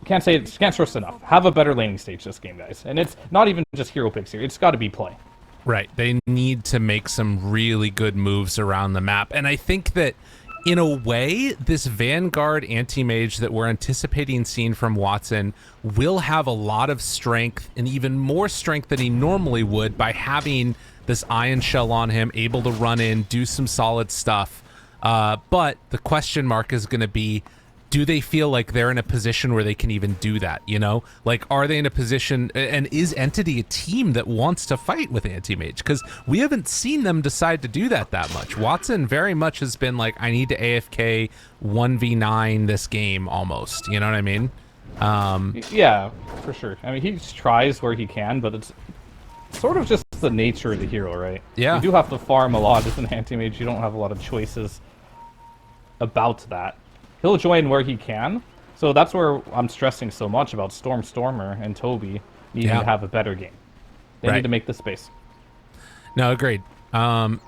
can't stress enough. Have a better laning stage this game, guys. And it's not even just hero picks here. It's got to be play. Right. They need to make some really good moves around the map. And I think that, in a way, this Vanguard anti-mage that we're anticipating seeing from Watson will have a lot of strength, and even more strength than he normally would, by having this Ion Shell on him, able to run in, do some solid stuff. But the question mark is going to be, do they feel like they're in a position where they can even do that, you know? Like, are they in a position, and is Entity a team that wants to fight with Anti-Mage? Because we haven't seen them decide to do that much. Watson very much has been like, I need to AFK 1v9 this game, almost. You know what I mean? Yeah, for sure. I mean, he tries where he can, but it's sort of just the nature of the hero, right? Yeah. You do have to farm a lot as an Anti-Mage. You don't have a lot of choices about that. He'll join where he can, so that's where I'm stressing so much about Stormer and Toby needing to have a better game. They need to make the space. No, agreed. And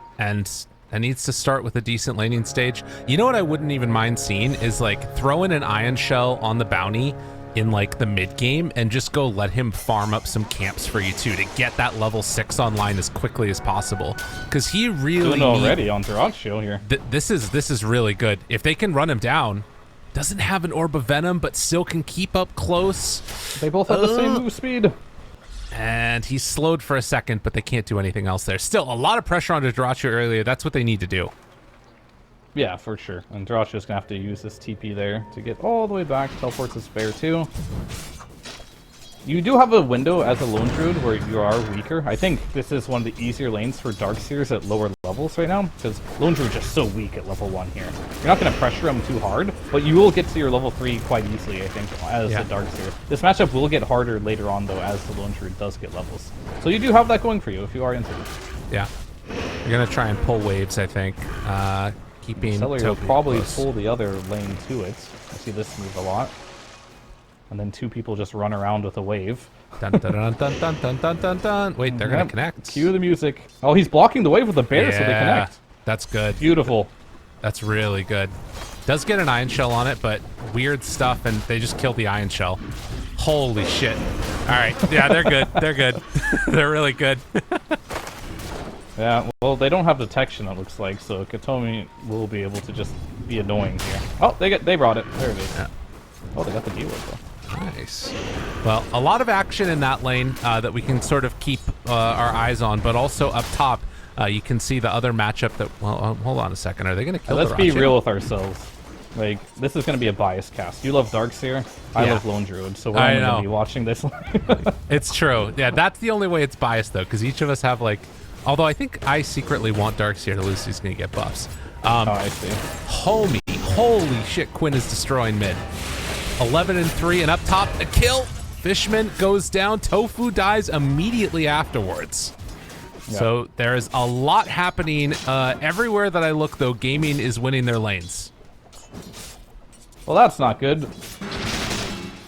it needs to start with a decent laning stage. You know what I wouldn't even mind seeing is like throw in an Ion Shell on the bounty in like the mid game and just go let him farm up some camps for you too to get that level 6 online as quickly as possible, because he really doing already on Dota2 here. This is really good. If they can run him down, doesn't have an Orb of Venom but still can keep up close. They both have the same move speed. And he's slowed for a second, but they can't do anything else there. Still a lot of pressure on Dota2 earlier. That's what they need to do. Yeah, for sure. And Dota2 is going to have to use this TP there to get all the way back. Teleports is fair too. You do have a window as a Lone Druid where you are weaker. I think this is one of the easier lanes for Darkseers at lower levels right now, because Lone Druid is just so weak at level 1 here. You're not going to pressure him too hard, but you will get to your level 3 quite easily, I think, as a Darkseer. This matchup will get harder later on, though, as the Lone Druid does get levels. So you do have that going for you if you are into it. Yeah. You're going to try and pull waves, I think. Keeping Celery will probably pull the other lane to it. I see this move a lot. And then two people just run around with a wave. Dun, dun, dun, dun, dun, dun, dun, dun, dun. Wait, they're going to connect. Cue the music. Oh, he's blocking the wave with the bear so they connect. That's good. Beautiful. That's really good. Does get an Ion Shell on it, but weird stuff, and they just killed the Ion Shell. Holy shit. All right. Yeah, they're good. They're good. They're really good. Yeah, well, they don't have detection, it looks like, so Katomi will be able to just be annoying here. Oh, they brought it. There it is. Yeah. Oh, they got the deal though. Nice. Well, a lot of action in that lane that we can sort of keep our eyes on, but also up top, you can see the other matchup that... Well, hold on a second. Are they going to kill Let's be real with ourselves. Like, this is going to be a biased cast. You love Darkseer, I love Lone Druid, so we're only going to be watching this. It's true. Yeah, that's the only way it's biased, though, because each of us have, like... Although I think I secretly want Darkseer to lose, he's going to get buffs. Oh, I see. Holy shit, Quinn is destroying mid. 11-3, and up top, a kill. Fishman goes down. Tofu dies immediately afterwards. Yep. So there is a lot happening. Everywhere that I look, though, gaming is winning their lanes. Well, that's not good.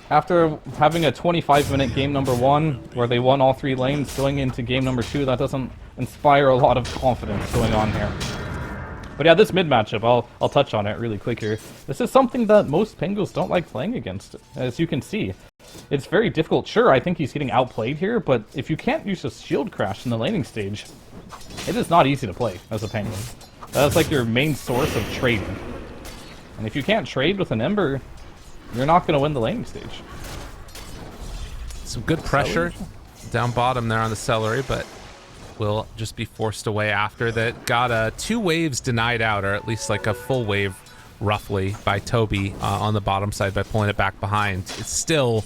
After having a 25-minute game number 1, where they won all 3 lanes, going into game number 2, that doesn't inspire a lot of confidence going on here. But yeah, this mid matchup, I'll touch on it really quick here. This is something that most Pengos don't like playing against, as you can see. It's very difficult. Sure, I think he's getting outplayed here, but if you can't use a shield crash in the laning stage, it is not easy to play as a Penguin. That's like your main source of trading. And if you can't trade with an Ember, you're not going to win the laning stage. Some good pressure down bottom there on the Celery, but will just be forced away after that. Got 2 waves denied out, or at least like a full wave, roughly, by Toby on the bottom side by pulling it back behind. It still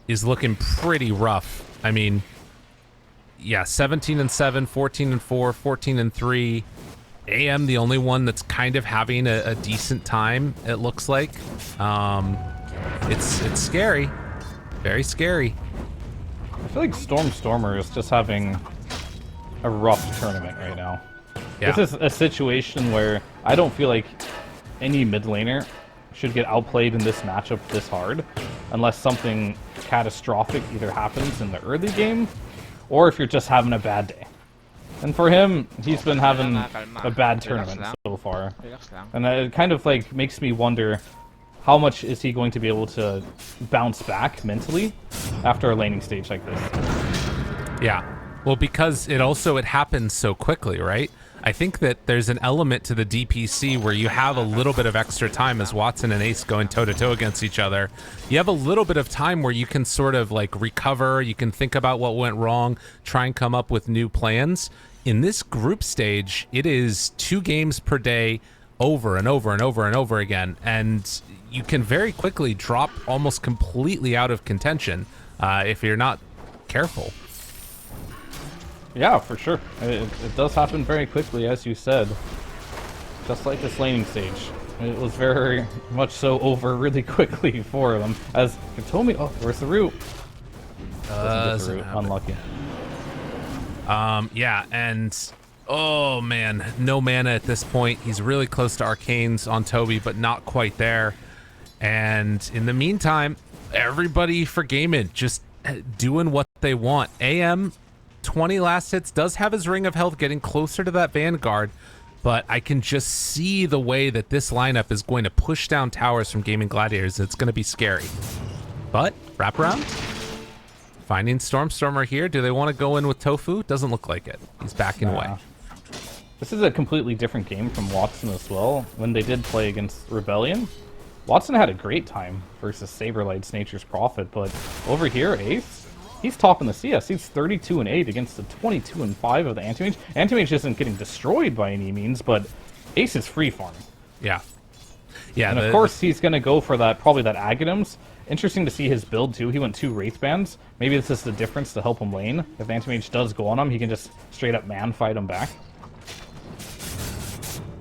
is looking pretty rough. I mean, yeah, 17-7, 14-4, 14-3. AM the only one that's kind of having a decent time, it looks like. It's scary. Very scary. I feel like Stormer is just having a rough tournament right now. Yeah. This is a situation where I don't feel like any mid laner should get outplayed in this matchup this hard, unless something catastrophic either happens in the early game, or if you're just having a bad day. And for him, he's been having a bad tournament so far. And it kind of like makes me wonder how much is he going to be able to bounce back mentally after a laning stage like this? Yeah. Well, because it happens so quickly, right? I think that there's an element to the DPC where you have a little bit of extra time as Watson and Ace going toe-to-toe against each other. You have a little bit of time where you can sort of like recover, you can think about what went wrong, try and come up with new plans. In this group stage, it is 2 games per day over and over and over and over again, and you can very quickly drop almost completely out of contention if you're not careful. Yeah, for sure. It does happen very quickly, as you said. Just like this laning stage. It was very much so over really quickly for them. As Katomi, oh, where's the root? Doesn't get the root. Unlucky. Yeah, and oh man, no mana at this point. He's really close to arcanes on Toby, but not quite there. And in the meantime, everybody for Gaiman just doing what they want. AM 20 last hits, does have his ring of health, getting closer to that Vanguard, but I can just see the way that this lineup is going to push down towers from Gaming Gladiators. It's going to be scary. But wraparound, finding Stormstormer here. Do they want to go in with Tofu? Doesn't look like it. He's backing away. This is a completely different game from Watson as well. When they did play against Rebellion, Watson had a great time versus Saberlight's Nature's Prophet, but over here, Ace, he's topping the CS. He's 32-8 against the 22-5 of the Anti-Mage. Anti-Mage isn't getting destroyed by any means, but Ace is free farming. Yeah. Yeah. And of course, he's going to go for that, probably that Aghanims. Interesting to see his build, too. He went 2 Wraith Bands. Maybe this is the difference to help him lane. If Anti-Mage does go on him, he can just straight up man-fight him back.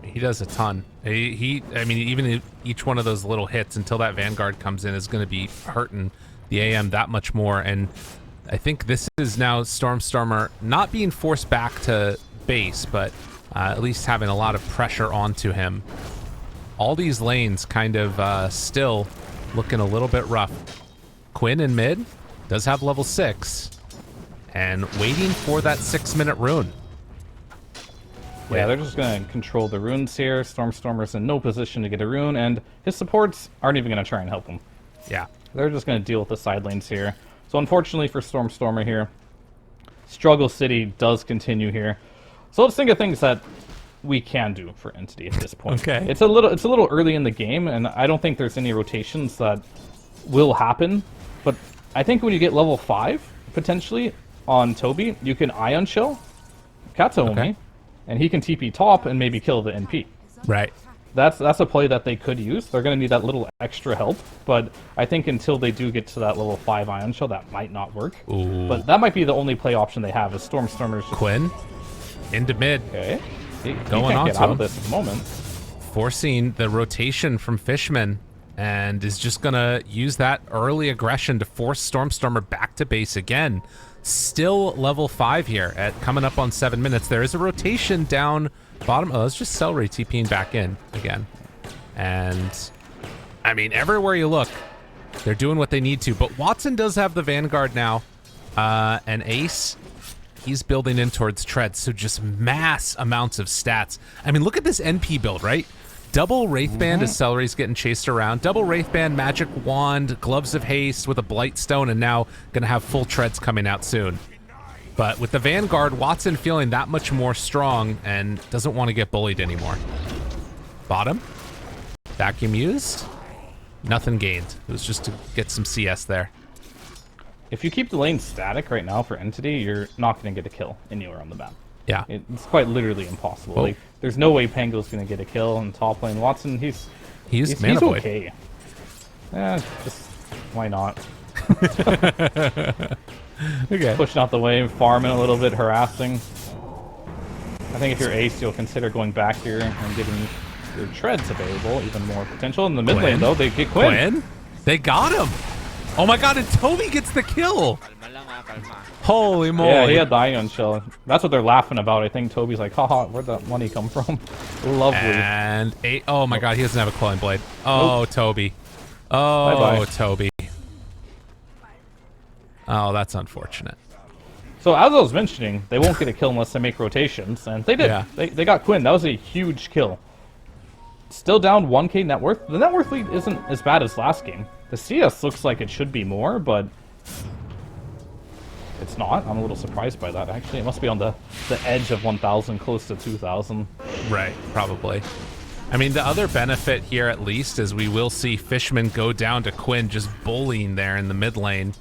He does a ton. I mean, even each one of those little hits until that Vanguard comes in is going to be hurting the AM that much more. And I think this is now Stormstormer not being forced back to base, but at least having a lot of pressure onto him. All these lanes kind of still looking a little bit rough. Quinn in mid does have level 6 and waiting for that 6-minute rune. Yeah, they're just going to control the runes here. Stormstormer's in no position to get a rune, and his supports aren't even going to try and help him. Yeah. They're just going to deal with the side lanes here. So unfortunately for Stormstormer here, Struggle City does continue here. So let's think of things that we can do for Entity at this point. Okay. It's a little early in the game, and I don't think there's any rotations that will happen. But I think when you get level 5, potentially, on Toby, you can Ion Shell Katomi, and he can TP top and maybe kill the NP. Right. That's a play that they could use. They're going to need that little extra help, but I think until they do get to that level 5 Ion Shell, that might not work. Ooh. But that might be the only play option they have, is Stormstormers. Quinn into mid. Okay. He Going can't on get to out him. of this at the moment. Forcing the rotation from Fishman, and is just going to use that early aggression to force Stormstormer back to base again. Still level 5 here at coming up on 7 minutes. There is a rotation down bottom. Oh, it's just Celery TPing back in again. And I mean, everywhere you look, they're doing what they need to. But Watson does have the Vanguard now. And Ace, he's building in towards Tread. So just mass amounts of stats. I mean, look at this NP build, right? Double Wraithband as Celery's getting chased around. Double Wraithband, Magic Wand, Gloves of Haste with a Blightstone, and now gonna have full treads coming out soon. But with the Vanguard, Watson feeling that much more strong and doesn't want to get bullied anymore. Bottom. Vacuum used. Nothing gained. It was just to get some CS there. If you keep the lane static right now for Entity, you're not going to get a kill anywhere on the map. Yeah. It's quite literally impossible. Oh. Like, there's no way Pango's going to get a kill in top lane. Watson, he's Mana Void. okay. Just why not? Okay. Pushing out the wave, farming a little bit, harassing. I think if you're Ace, you'll consider going back here and getting your treads available, even more potential. In the mid lane, though, they get Quinn. They got him. Oh my god, and Toby gets the kill. Holy moly. Yeah, he had the Ion Shell. That's what they're laughing about. I think Toby's like, haha, where'd that money come from? Lovely. And oh my god, he doesn't have a Clawing Blade. Oh, Nope. Toby. Oh, Bye-bye. Toby. Oh, that's unfortunate. So as I was mentioning, they won't get a kill unless they make rotations, and they did. Yeah. They got Quinn. That was a huge kill. still down 1k net worth. The net worth lead isn't as bad as last game. The CS looks like it should be more, but it's not. I'm a little surprised by that, actually. It must be on the edge of 1,000, close to 2,000. Right, probably. I mean, the other benefit here, at least, is we will see Fishman go down to Quinn just bullying there in the mid lane.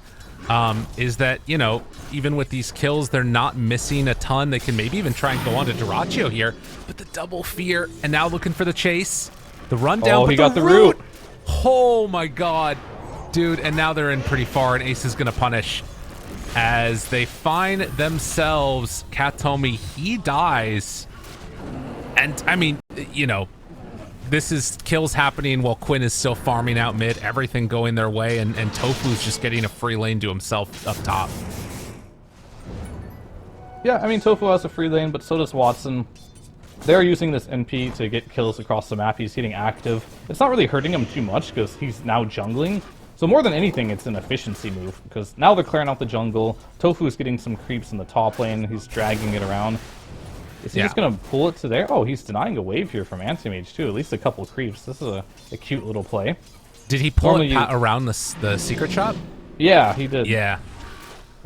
Is that, you know, even with these kills, they're not missing a ton. They can maybe even try and go on to Duraccio here. But the double fear, and now looking for the chase. The rundown, oh, he got the root. Oh, my God. Dude, and now they're in pretty far, and Ace is going to punish. As they find themselves, Katomi, he dies. And, I mean, you know, this is kills happening while Quinn is still farming out mid, everything going their way, and Tofu's just getting a free lane to himself up top. Yeah, I mean, Tofu has a free lane, but so does Watson. They're using this NP to get kills across the map. He's getting active. It's not really hurting him too much because he's now jungling. So more than anything, it's an efficiency move because now they're clearing out the jungle. Tofu's getting some creeps in the top lane. He's dragging it around. Is he just going to pull it to there? Oh, he's denying a wave here from Anti-Mage, too. At least a couple creeps. This is a cute little play. Did he pull it around the secret shop? Yeah, he did. Yeah.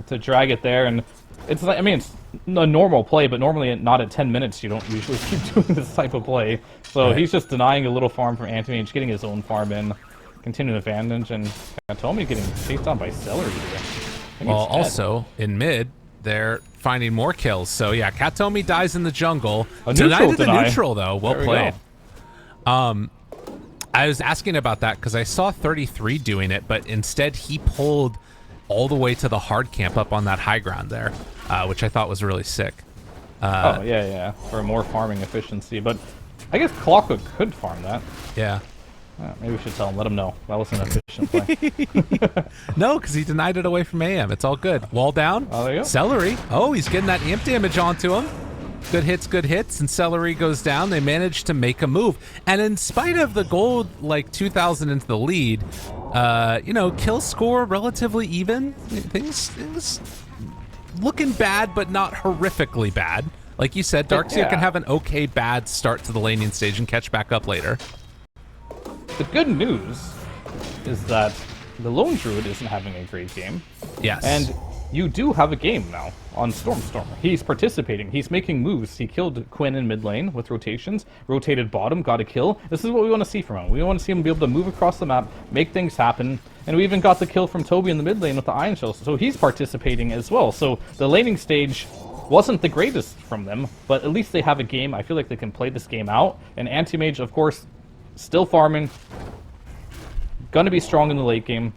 To drag it there, and it's like, I mean, it's a normal play, but normally not at 10 minutes you don't usually keep doing this type of play. So he's just denying a little farm from Anti-Mage, getting his own farm in, continuing advantage, and Katomi getting chased down by Celery here. Well, also, in mid, they're finding more kills. So yeah, Katomi dies in the jungle. Denied the neutral though. Well played. I was asking about that because I saw 33 doing it, but instead he pulled all the way to the hard camp up on that high ground there, which I thought was really sick. Oh yeah, for more farming efficiency. But I guess Clockwood could farm that. Yeah. Maybe we should tell him, let him know. That was an efficient play. No, because he denied it away from AM. It's all good. Wall down. Oh, there you go. Celery. Oh, he's getting that amp damage onto him. Good hits, and Celery goes down. They manage to make a move. And in spite of the gold, like 2,000 into the lead, you know, kill score relatively even. Things looking bad, but not horrifically bad. Like you said, Darkseer can have an okay bad start to the laning stage and catch back up later. The good news is that the Lone Druid isn't having a great game. Yes. And you do have a game now on Stormstormer. He's participating. He's making moves. He killed Quinn in mid lane with rotations, rotated bottom, got a kill. This is what we want to see from him. We want to see him be able to move across the map, make things happen. And we even got the kill from Toby in the mid lane with the Iron Shell. So he's participating as well. So the laning stage wasn't the greatest from them, but at least they have a game. I feel like they can play this game out. And Anti-Mage, of course, still farming. Gonna be strong in the late game.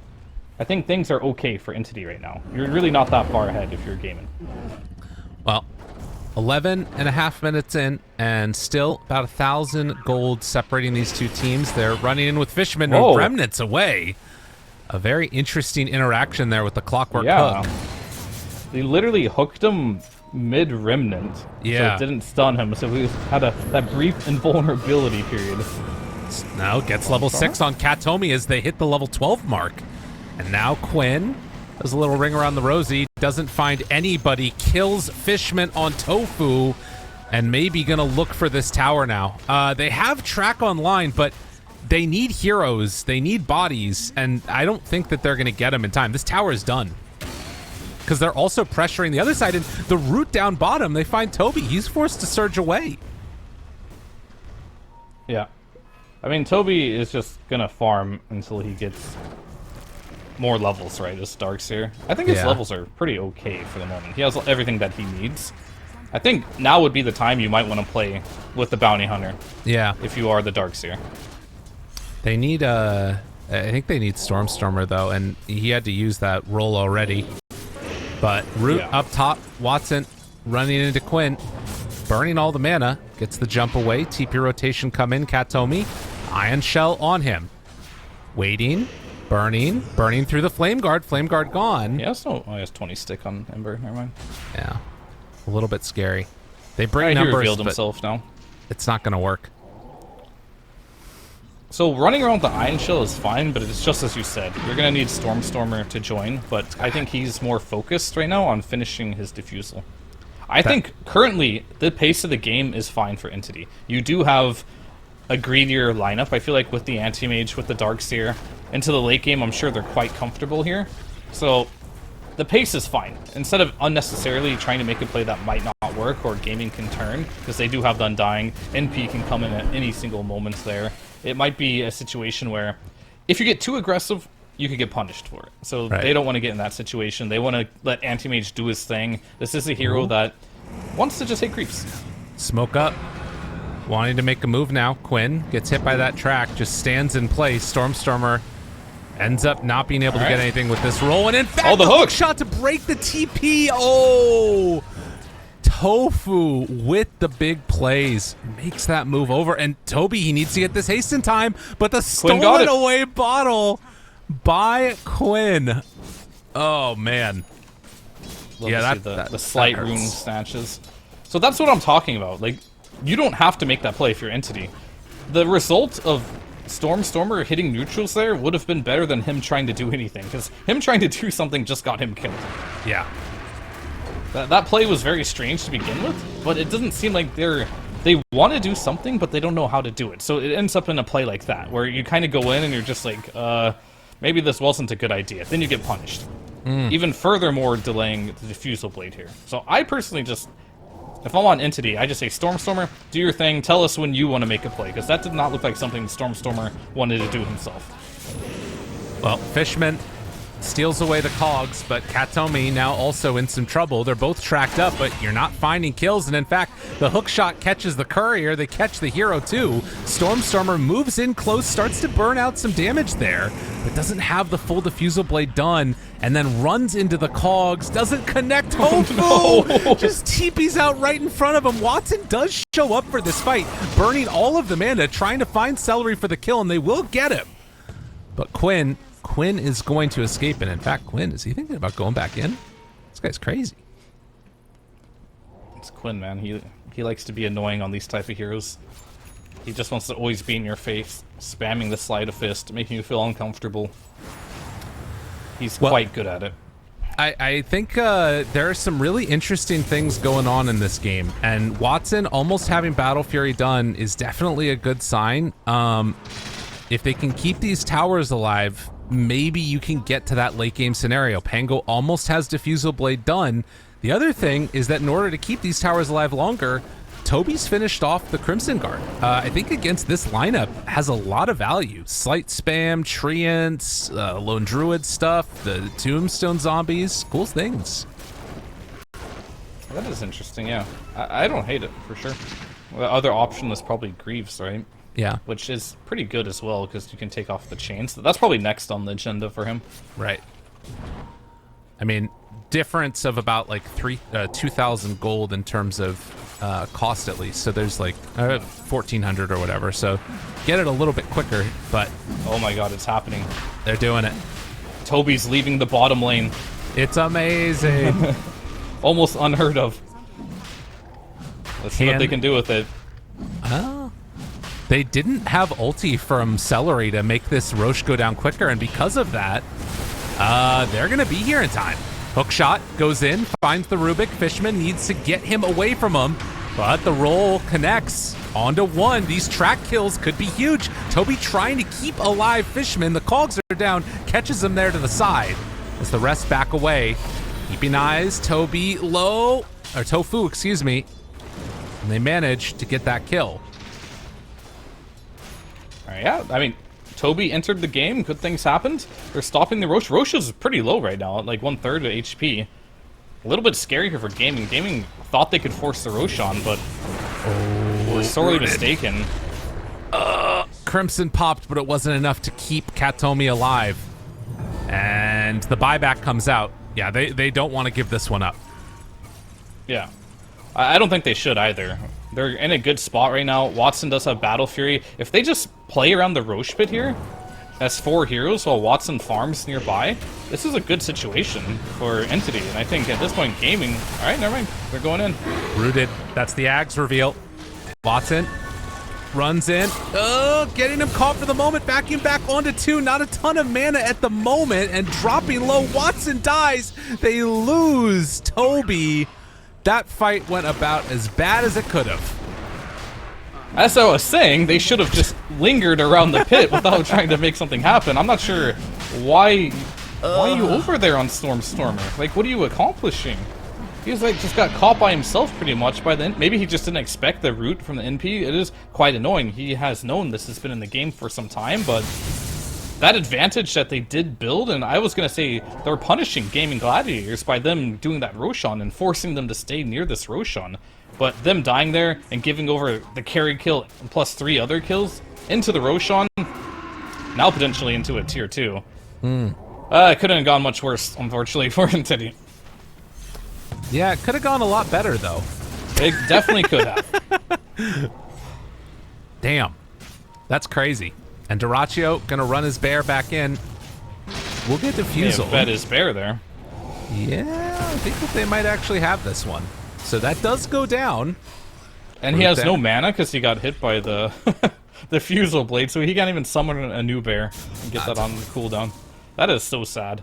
I think things are okay for Entity right now. You're really not that far ahead if you're gaming. Well, 11 and a half minutes in, and still about 1,000 gold separating these two teams. They're running in with Fishman and Remnants away. A very interesting interaction there with the Clockwork hook. They literally hooked him mid-Remnant. Yeah. So it didn't stun him, so he had that brief invulnerability period. Now gets level 6 on Katomi as they hit the level 12 mark. And now Quinn does a little ring around the rosy, doesn't find anybody, kills Fishman on Tofu, and maybe gonna look for this tower now. They have track online, but they need heroes, they need bodies, and I don't think that they're gonna get them in time. This tower is done. Because they're also pressuring the other side, and the root down bottom, they find Toby. He's forced to surge away. Yeah. I mean, Toby is just gonna farm until he gets more levels, right, as Darkseer. I think his levels are pretty okay for the moment. He has everything that he needs. I think now would be the time you might want to play with the Bounty Hunter. Yeah. If you are the Darkseer. They need, I think they need Stormstormer, though, and he had to use that roll already. But Root up top, Watson running into Quinn, burning all the mana, gets the jump away, TP rotation come in, Katomi, Iron Shell on him. Waiting. Burning through the Flame Guard gone. Yeah, so he has 20 stick on Ember, never mind. Yeah, a little bit scary. They bring numbers, he revealed himself now. It's not going to work. So running around the Iron Shell is fine, but it's just as you said. You're going to need Stormstormer to join, but I think he's more focused right now on finishing his Diffusal. I think currently the pace of the game is fine for Entity. You do have a greedier lineup. I feel like with the Anti-Mage, with the Darkseer, into the late game, I'm sure they're quite comfortable here. So the pace is fine. Instead of unnecessarily trying to make a play that might not work or gaming can turn, because they do have the Undying, NP can come in at any single moment there. It might be a situation where if you get too aggressive, you could get punished for it. So they don't want to get in that situation. They want to let Anti-Mage do his thing. This is a hero that wants to just hit creeps. Smoke up. Wanting to make a move now. Quinn gets hit by that track, just stands in place. Stormstormer ends up not being able to get anything with this roll. And in fact, the hook shot to break the TP. Oh! Tofu with the big plays makes that move over. And Toby, he needs to get this haste in time, but the stolen away bottle by Quinn. Oh, man. Love to see the slight rune snatches. So that's what I'm talking about. Like, you don't have to make that play if you're Entity. The result of Stormstormer hitting neutrals there would have been better than him trying to do anything, because him trying to do something just got him killed. Yeah. That play was very strange to begin with, but it doesn't seem like they want to do something, but they don't know how to do it. So it ends up in a play like that, where you kind of go in and you're just like, maybe this wasn't a good idea. Then you get punished. Even furthermore delaying the Diffusal Blade here. So I personally just, if I'm on Entity, I just say, Stormstormer, do your thing, tell us when you want to make a play, because that did not look like something Stormstormer wanted to do himself. Well, Fishman steals away the cogs, but Katomi now also in some trouble. They're both tracked up, but you're not finding kills, and in fact, the hook shot catches the courier. They catch the hero too. Stormstormer moves in close, starts to burn out some damage there, but doesn't have the full Diffusal Blade done, and then runs into the cogs, doesn't connect. Just TP's out right in front of him. Watson does show up for this fight, burning all of the mana, trying to find Celery for the kill, and they will get him. But Quinn is going to escape, and in fact, Quinn, is he thinking about going back in? This guy's crazy. It's Quinn, man. He likes to be annoying on these type of heroes. He just wants to always be in your face, spamming the Slide of Fist, making you feel uncomfortable. He's quite good at it. I think there are some really interesting things going on in this game, and Watson almost having Battle Fury done is definitely a good sign. If they can keep these towers alive, maybe you can get to that late game scenario. Pango almost has Diffusal Blade done. The other thing is that in order to keep these towers alive longer, Toby's finished off the Crimson Guard. I think against this lineup has a lot of value. Slight spam, Treants, Lone Druid stuff, the Tombstone zombies, cool things. That is interesting, yeah. I don't hate it, for sure. The other option is probably Greaves, right? Yeah. Which is pretty good as well, because you can take off the chains. That's probably next on the agenda for him. Right. I mean, difference of about like 2,000 gold in terms of cost at least. So there's like 1,400 or whatever. So get it a little bit quicker, but... Oh my god, it's happening. They're doing it. Toby's leaving the bottom lane. It's amazing. Almost unheard of. Let's see what they can do with it. They didn't have ulti from Celery to make this Roche go down quicker, and because of that, they're going to be here in time. Hook shot goes in, finds the Rubik. Fishman needs to get him away from him, but the roll connects onto one. These track kills could be huge. Toby trying to keep alive Fishman. The cogs are down, catches him there to the side as the rest back away. Keeping eyes, Toby low, or Tofu, excuse me, and they manage to get that kill. Yeah, I mean, Toby entered the game. Good things happened. They're stopping the Roche. Roche is pretty low right now, at like 1/3 of HP. A little bit scary here for Gaming. Gaming thought they could force the Roche on, but were sorely mistaken. Crimson popped, but it wasn't enough to keep Katomi alive. And the buyback comes out. Yeah, they don't want to give this one up. Yeah. I don't think they should either. They're in a good spot right now. Watson does have Battle Fury. If they just play around the Roche pit here, as 4 heroes while Watson farms nearby, this is a good situation for Entity. And I think at this point, Gaming... Alright, never mind. They're going in. Rooted. That's the Ags reveal. Watson runs in. Getting him caught for the moment. Vacuum back onto 2. Not a ton of mana at the moment. And dropping low. Watson dies. They lose Toby. That fight went about as bad as it could have. As I was saying, they should have just lingered around the pit without trying to make something happen. I'm not sure why are you over there on Stormer? Like, what are you accomplishing? He was like just got caught by himself pretty much by then. Maybe he just didn't expect the route from the NP. It is quite annoying. He has known this has been in the game for some time, but that advantage that they did build, and I was going to say they're punishing Gaming Gladiators by them doing that Roshan and forcing them to stay near this Roshan. But them dying there and giving over the carry kill plus 3 other kills into the Roshan, now potentially into a tier 2. It couldn't have gone much worse, unfortunately, for Entity. Yeah, it could have gone a lot better, though. It definitely could have. Damn. That's crazy. And Dyrachyo gonna run his bear back in. We'll get Diffusal. Yeah, bet his bear there. Yeah, I think that they might actually have this one. So that does go down. And he has no mana because he got hit by the the Fusel Blade, so he can't even summon a new bear and get that on the cooldown. That is so sad.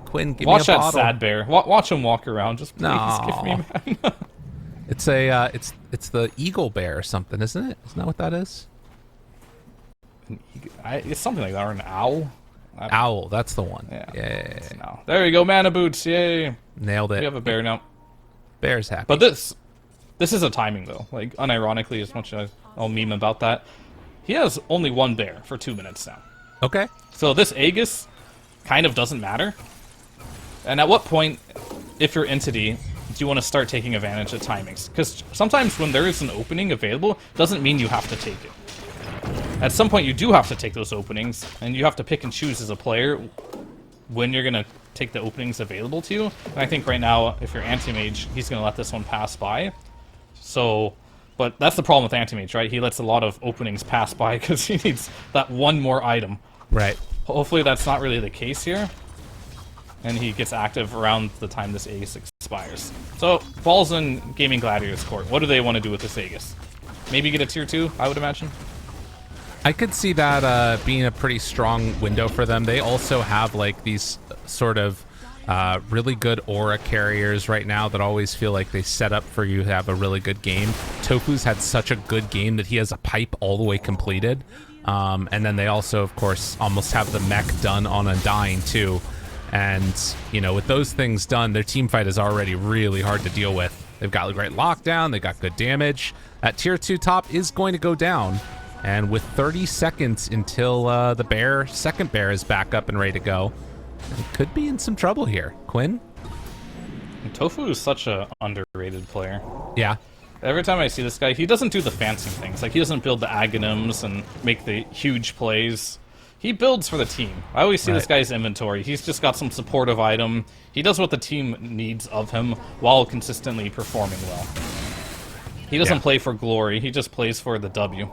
Quinn, give Watch me a that bottle. sad bear. Watch him walk around. Just please give me man. It's a it's the eagle bear or something, isn't it? Isn't that what that is? It's something like that, or an owl. Owl, that's the one. Yeah. No. There you go, mana boots. Yay. Nailed it. We have a bear now. Bear's happy. But this is a timing though. Like unironically, as much as I'll meme about that, he has only one bear for 2 minutes now. Okay. So this Aegis kind of doesn't matter. And at what point, if you're Entity, do you want to start taking advantage of timings? Because sometimes when there is an opening available, doesn't mean you have to take it. At some point, you do have to take those openings, and you have to pick and choose as a player when you're going to take the openings available to you. And I think right now, if you're Anti-Mage, he's going to let this one pass by. So, but that's the problem with Anti-Mage, right? He lets a lot of openings pass by because he needs that one more item. Right. Hopefully that's not really the case here. And he gets active around the time this Aegis expires. So, ball's in Gaming Gladiators court. What do they want to do with this Aegis? Maybe get a tier 2, I would imagine. I could see that being a pretty strong window for them. They also have like these sort of really good aura carriers right now that always feel like they set up for you to have a really good game. Tofu's had such a good game that he has a pipe all the way completed. And then they also, of course, almost have the mech done on Undying too. And, you know, with those things done, their team fight is already really hard to deal with. They've got a great lockdown, they've got good damage. That tier 2 top is going to go down. And with 30 seconds until the second bear is back up and ready to go, it could be in some trouble here. Quinn? Tofu is such a underrated player. Yeah. Every time I see this guy, he doesn't do the fancy things. Like, he doesn't build the Aghanims and make the huge plays. He builds for the team. I always see this guy's inventory. He's just got some supportive item. He does what the team needs of him while consistently performing well. He doesn't play for glory. He just plays for the W.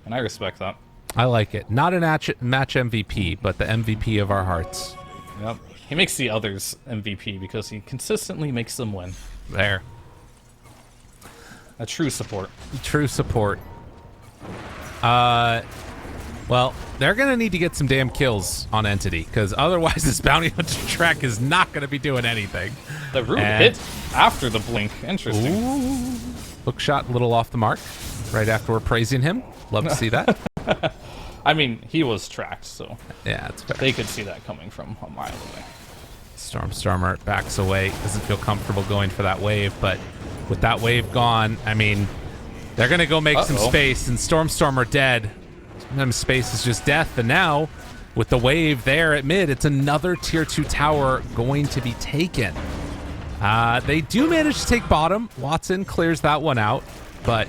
And I respect that. I like it. Not a match MVP, but the MVP of our hearts. Yep. He makes the others MVP because he consistently makes them win. There. A true support. True support. Well, they're going to need to get some damn kills on Entity, because otherwise this Bounty Hunter track is not going to be doing anything. The root hit after the blink. Interesting. Ooh. Hook shot a little off the mark right after we're praising him. Love to see that. I mean, he was tracked, so yeah, it's fair. They could see that coming from a mile away. Stormer backs away, doesn't feel comfortable going for that wave, but with that wave gone, I mean, they're going to go make some space, and Stormer dead. Sometimes space is just death, and now, with the wave there at mid, it's another tier 2 tower going to be taken. They do manage to take bottom. Watson clears that one out, but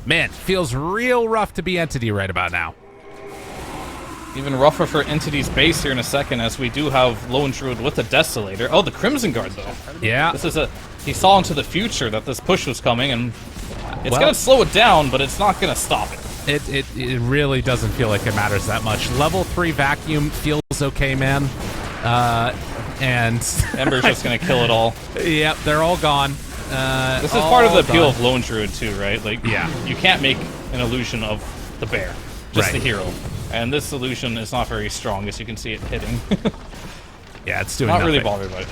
man, feels real rough to be Entity right about now. Even rougher for Entity's base here in a second, as we do have Lone Druid with a Desolator. Oh, the Crimson Guard, though. Yeah. This is he saw into the future that this push was coming, and it's going to slow it down, but it's not going to stop it. It really doesn't feel like it matters that much. Level 3 vacuum feels okay, man. And Ember's just going to kill it all. Yep, they're all gone. This is part of the appeal of Lone Druid too, right? Like, yeah, you can't make an illusion of the bear, just the hero. And this illusion is not very strong, as you can see it hitting. Yeah, it's doing not nothing. really bothered by it.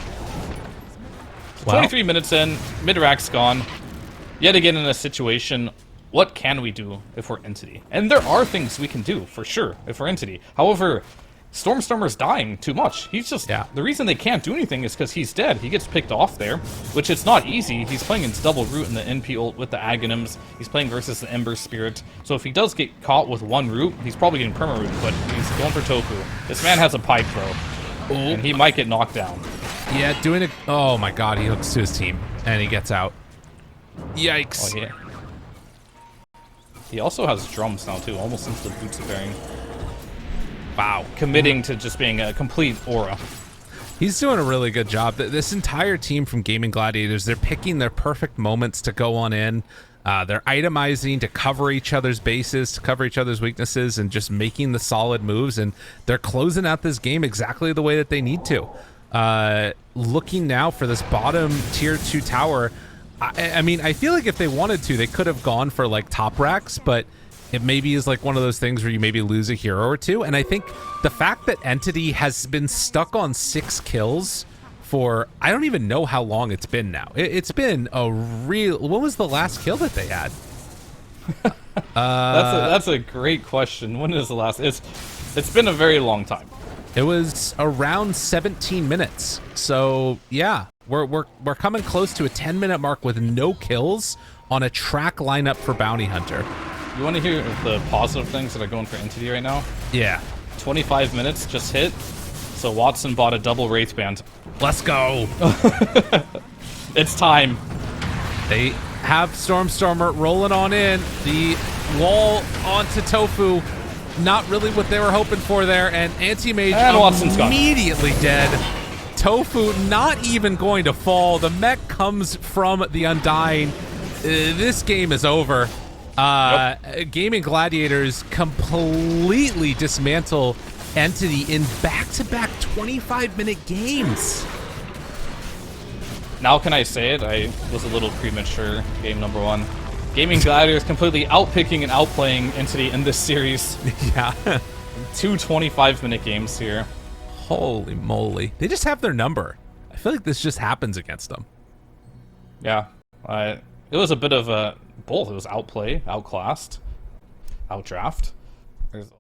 23 minutes in, mid-rack's gone. Yet again in a situation what can we do if we're Entity? And there are things we can do, for sure, if we're Entity. However, Stormstormer's dying too much. He's just... Yeah. The reason they can't do anything is because he's dead. He gets picked off there, which it's not easy. He's playing against Double Root in the NP ult with the Aghanims. He's playing versus the Ember Spirit. So if he does get caught with one root, he's probably getting perma-root, but he's going for Tofu. This man has a pipe, though, and he might get knocked down. Yeah, doing it. Oh my god, he hooks to his team, and he gets out. Yikes. Oh, yeah. He also has drums now, too, almost since the boots are bearing. Wow, committing to just being a complete aura. He's doing a really good job. This entire team from Gaming Gladiators, they're picking their perfect moments to go on in. They're itemizing to cover each other's bases, to cover each other's weaknesses, and just making the solid moves. And they're closing out this game exactly the way that they need to. Looking now for this bottom tier 2 tower. I mean, I feel like if they wanted to, they could have gone for like top racks, but it maybe is like one of those things where you maybe lose a hero or two. And I think the fact that Entity has been stuck on 6 kills for, I don't even know how long it's been now. It's been a real, when was the last kill that they had? That's a great question. When is the last? It's been a very long time. It was around 17 minutes. So yeah, we're coming close to a 10-minute mark with no kills on a track lineup for Bounty Hunter. You want to hear the positive things that are going for Entity right now? Yeah. 25 minutes just hit, so Watson bought a double Wraith Band. Let's go. It's time. They have Stormstormer rolling on in. The wall onto Tofu. Not really what they were hoping for there, and Anti-Mage immediately dead. Tofu not even going to fall. The mech comes from the Undying. This game is over. Gaming Gladiators completely dismantle Entity in back-to-back 25-minute games. Now can I say it? I was a little premature game number 1. Gaming Gladiators completely outpicking and outplaying Entity in this series. Yeah. 2 25-minute games here. Holy moly. They just have their number. I feel like this just happens against them. Yeah. It was a bit of a both. It was outplay, outclassed, outdraft.